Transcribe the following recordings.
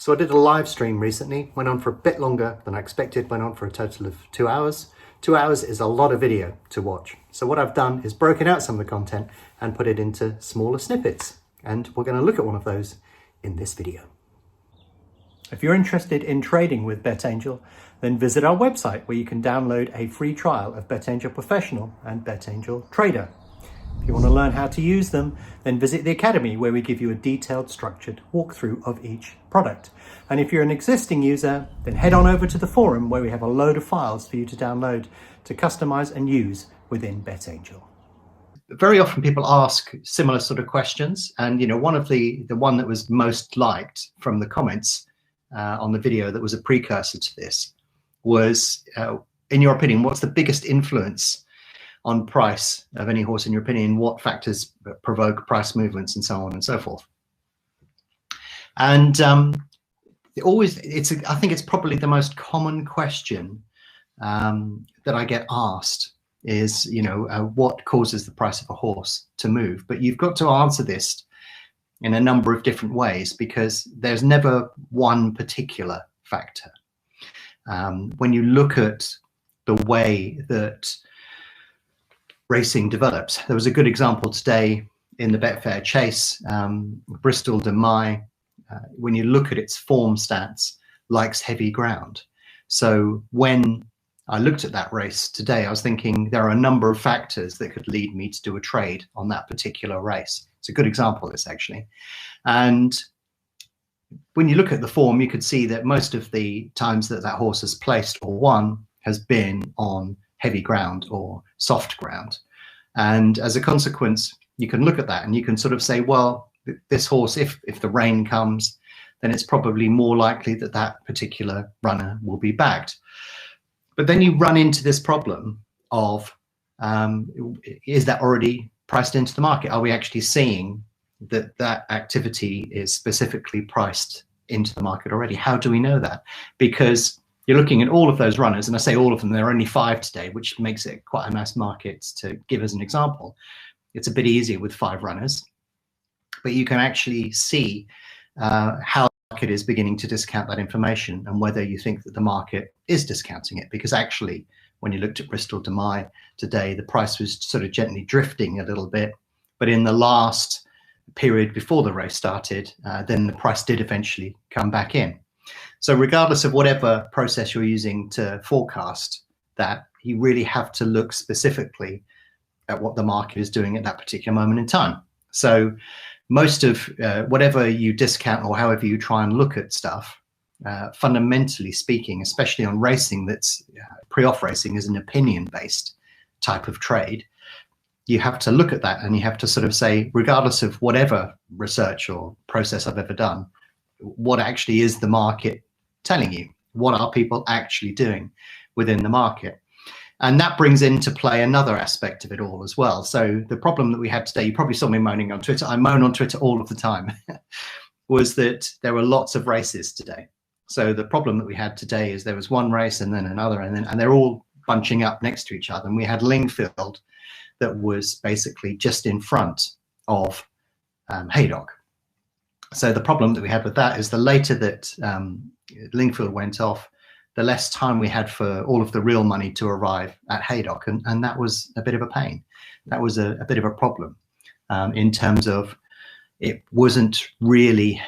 So I did a live stream recently, went on for a bit longer than I expected, went on for a total of 2 hours. 2 hours is a lot of video to watch. So what I've done is broken out some of the content and put it into smaller snippets. And we're going to look at one of those in this video. If you're interested in trading with BetAngel, then visit our website where you can download a free trial of BetAngel Professional and BetAngel Trader. If you want to learn how to use them, then visit the Academy where we give you a detailed, structured walkthrough of each product. And if you're an existing user, then head on over to the forum where we have a load of files for you to download to customize and use within BetAngel. Very often people ask similar sort of questions, and one of the one that was most liked from the comments on the video that was a precursor to this was, in your opinion, what's the biggest influence on price of any horse in your opinion? What factors provoke price movements and so on and so forth? And I think it's probably the most common question that I get asked is, what causes the price of a horse to move? But you've got to answer this in a number of different ways because there's never one particular factor. When you look at the way that racing develops, there was a good example today in the Betfair Chase. Bristol de Mai, when you look at its form stats, likes heavy ground. So when I looked at that race today, I was thinking there are a number of factors that could lead me to do a trade on that particular race. It's a good example of this, actually. And when you look at the form, you could see that most of the times that that horse has placed or won has been on heavy ground or soft ground. And as a consequence, you can look at that and you can sort of say, well, this horse, if the rain comes, then it's probably more likely that that particular runner will be backed. But then you run into this problem of, is that already priced into the market? Are we actually seeing that that activity is specifically priced into the market already? How do we know that? Because you're looking at all of those runners, and I say all of them, there are only 5 today, which makes it quite a nice market to give as an example. It's a bit easier with 5 runners, but you can actually see how the market is beginning to discount that information and whether you think that the market is discounting it. Because actually, when you looked at Bristol de Mai today, the price was sort of gently drifting a little bit, but in the last period before the race started, then the price did eventually come back in. So regardless of whatever process you're using to forecast that, you really have to look specifically at what the market is doing at that particular moment in time. So most of whatever you discount or however you try and look at stuff, fundamentally speaking, especially on racing that's pre-off racing is an opinion-based type of trade, you have to look at that and you have to sort of say, regardless of whatever research or process I've ever done, what actually is the market telling you? What are people actually doing within the market? And that brings into play another aspect of it all as well. So the problem that we had today, you probably saw me moaning on Twitter, I moan on Twitter all of the time, was that there were lots of races today. So the problem that we had today is there was one race and then another, and they're all bunching up next to each other. And we had Lingfield that was basically just in front of Haydock. So the problem that we had with that is the later that Lingfield went off, the less time we had for all of the real money to arrive at Haydock. And that was a bit of a pain. That was a bit of a problem in terms of it wasn't really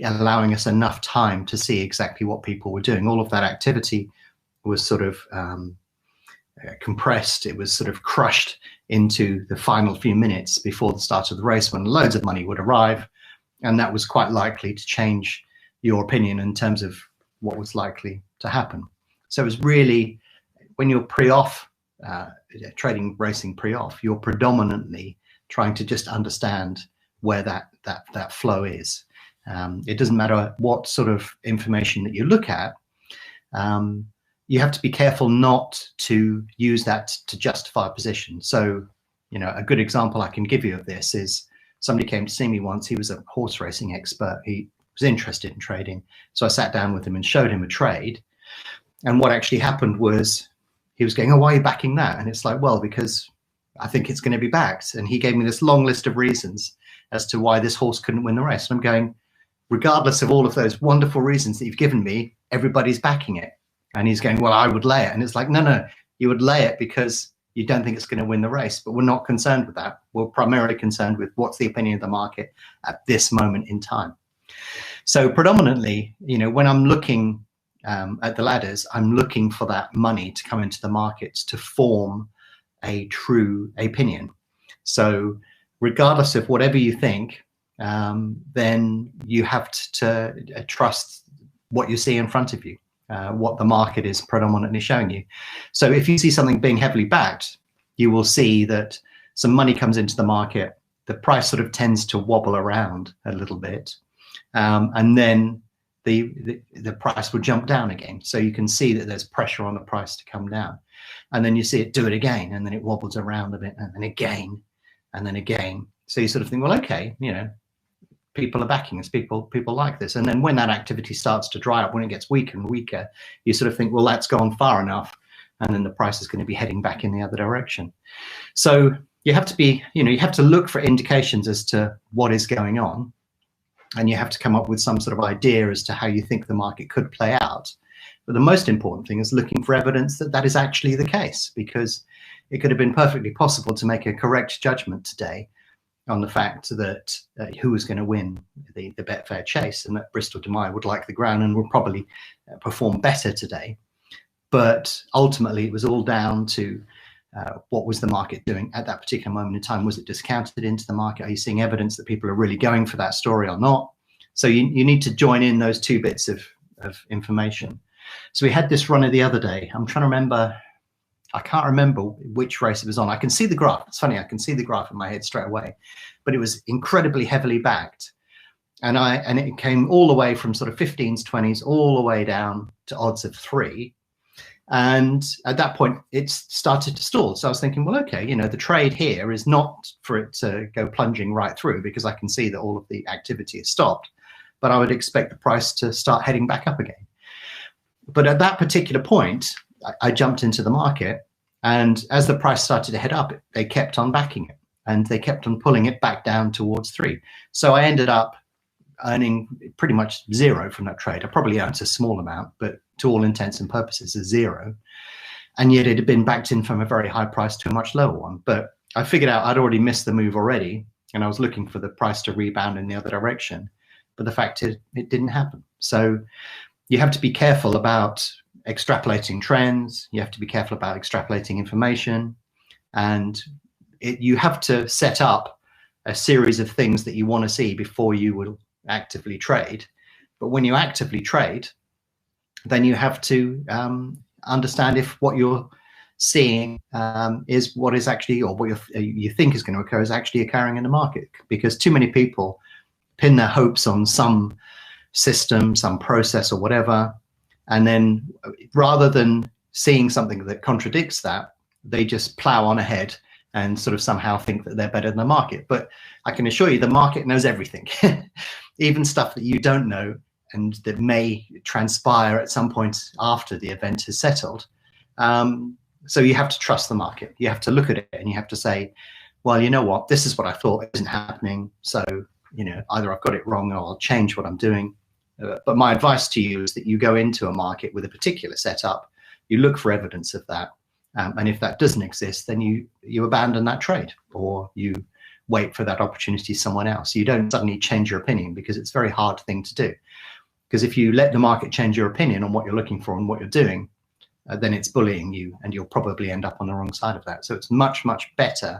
allowing us enough time to see exactly what people were doing. All of that activity was sort of compressed. It was sort of crushed into the final few minutes before the start of the race when loads of money would arrive. And that was quite likely to change your opinion in terms of what was likely to happen. So it was really, when you're pre-off, trading racing pre-off, you're predominantly trying to just understand where that flow is. It doesn't matter what sort of information that you look at. You have to be careful not to use that to justify a position. So, a good example I can give you of this is somebody came to see me once. He was a horse racing expert. He was interested in trading. So I sat down with him and showed him a trade. And what actually happened was he was going, oh, why are you backing that? And it's like, well, because I think it's going to be backed. And he gave me this long list of reasons as to why this horse couldn't win the race. And I'm going, regardless of all of those wonderful reasons that you've given me, everybody's backing it. And he's going, well, I would lay it. And it's like, no, you would lay it because you don't think it's going to win the race. But we're not concerned with that. We're primarily concerned with what's the opinion of the market at this moment in time. So predominantly, when I'm looking at the ladders, I'm looking for that money to come into the markets to form a true opinion. So regardless of whatever you think, then you have to trust what you see in front of you, what the market is predominantly showing you. So if you see something being heavily backed, you will see that some money comes into the market, the price sort of tends to wobble around a little bit, and then the price will jump down again. So you can see that there's pressure on the price to come down, and then you see it do it again, and then it wobbles around a bit, and then again, and then again. So you sort of think, well, okay, people are backing us, people like this. And then when that activity starts to dry up, when it gets weaker and weaker, you sort of think, well, that's gone far enough, and then the price is going to be heading back in the other direction. So you have to be, you have to look for indications as to what is going on, and you have to come up with some sort of idea as to how you think the market could play out. But the most important thing is looking for evidence that that is actually the case, because it could have been perfectly possible to make a correct judgment today on the fact that who was going to win the Betfair Chase, and that Bristol De Mai would like the ground and would probably perform better today. But ultimately, it was all down to what was the market doing at that particular moment in time. Was it discounted into the market? Are you seeing evidence that people are really going for that story or not? So you need to join in those two bits of information. So we had this runner the other day. I'm trying to remember. I can't remember which race it was on. I can see the graph. It's funny, I can see the graph in my head straight away, but it was incredibly heavily backed. And it came all the way from sort of 15s, 20s, all the way down to odds of 3. And at that point, it started to stall. So I was thinking, well, okay, the trade here is not for it to go plunging right through, because I can see that all of the activity has stopped. But I would expect the price to start heading back up again. But at that particular point, I jumped into the market, and as the price started to head up, they kept on backing it, and they kept on pulling it back down towards 3. So I ended up earning pretty much zero from that trade. I probably earned a small amount, but to all intents and purposes, a zero. And yet it had been backed in from a very high price to a much lower one. But I figured out I'd already missed the move already, and I was looking for the price to rebound in the other direction. But the fact is, it didn't happen. So you have to be careful about extrapolating trends. You have to be careful about extrapolating information, and you have to set up a series of things that you want to see before you will actively trade. But when you actively trade, then you have to understand if what you're seeing is what is actually, or what you think is going to occur, is actually occurring in the market. Because too many people pin their hopes on some system, some process or whatever, and then rather than seeing something that contradicts that, they just plow on ahead and sort of somehow think that they're better than the market. But I can assure you the market knows everything, even stuff that you don't know and that may transpire at some point after the event has settled. So you have to trust the market. You have to look at it and you have to say, well, you know what, this is what I thought isn't happening. So, either I've got it wrong or I'll change what I'm doing. But my advice to you is that you go into a market with a particular setup, you look for evidence of that, and if that doesn't exist, then you abandon that trade, or you wait for that opportunity somewhere else. You don't suddenly change your opinion, because it's a very hard thing to do. Because if you let the market change your opinion on what you're looking for and what you're doing, then it's bullying you, and you'll probably end up on the wrong side of that. So it's much, much better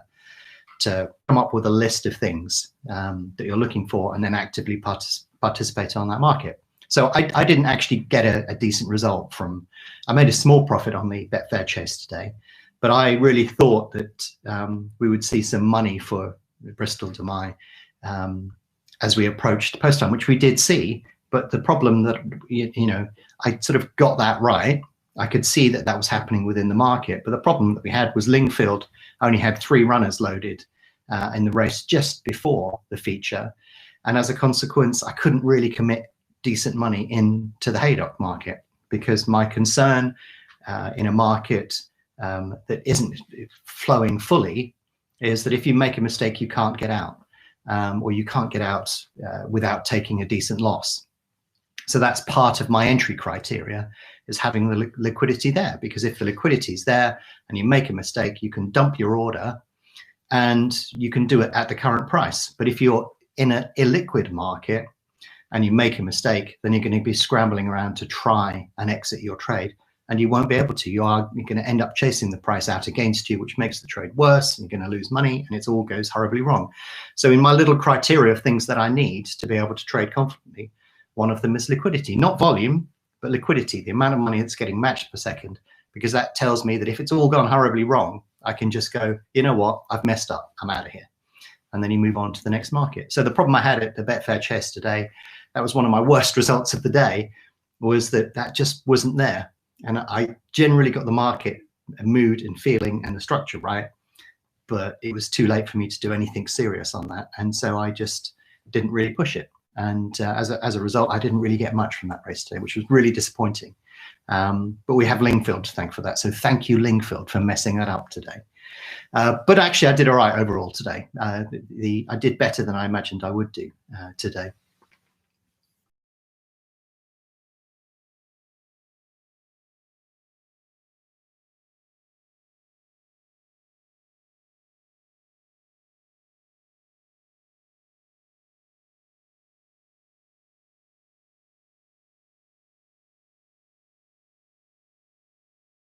to come up with a list of things that you're looking for, and then actively participate on that market. So I didn't actually get a decent result from, I made a small profit on the Betfair Chase today, but I really thought that we would see some money for Bristol De Mai as we approached post time, which we did see. But the problem that, I sort of got that right. I could see that that was happening within the market. But the problem that we had was Lingfield only had 3 runners loaded in the race just before the feature. And as a consequence, I couldn't really commit decent money into the Haydock market, because my concern in a market that isn't flowing fully is that if you make a mistake, you can't get out. or you can't get out without taking a decent loss. So that's part of my entry criteria, is having the liquidity there, because if the liquidity is there and you make a mistake, you can dump your order and you can do it at the current price. But if you're in an illiquid market and you make a mistake, then you're going to be scrambling around to try and exit your trade, and you won't be able to. You're going to end up chasing the price out against you, which makes the trade worse, and you're going to lose money, and it all goes horribly wrong. So in my little criteria of things that I need to be able to trade confidently, one of them is liquidity, not volume, but liquidity, the amount of money that's getting matched per second, because that tells me that if it's all gone horribly wrong, I can just go, you know what, I've messed up, I'm out of here. And then you move on to the next market. So the problem I had at the Betfair Chess today, that was one of my worst results of the day, was that just wasn't there. And I generally got the market mood and feeling and the structure right, but it was too late for me to do anything serious on that. And so I just didn't really push it. And as a result, I didn't really get much from that race today, which was really disappointing. But we have Lingfield to thank for that. So thank you, Lingfield, for messing that up today. But actually, I did all right overall today. I did better than I imagined I would do today.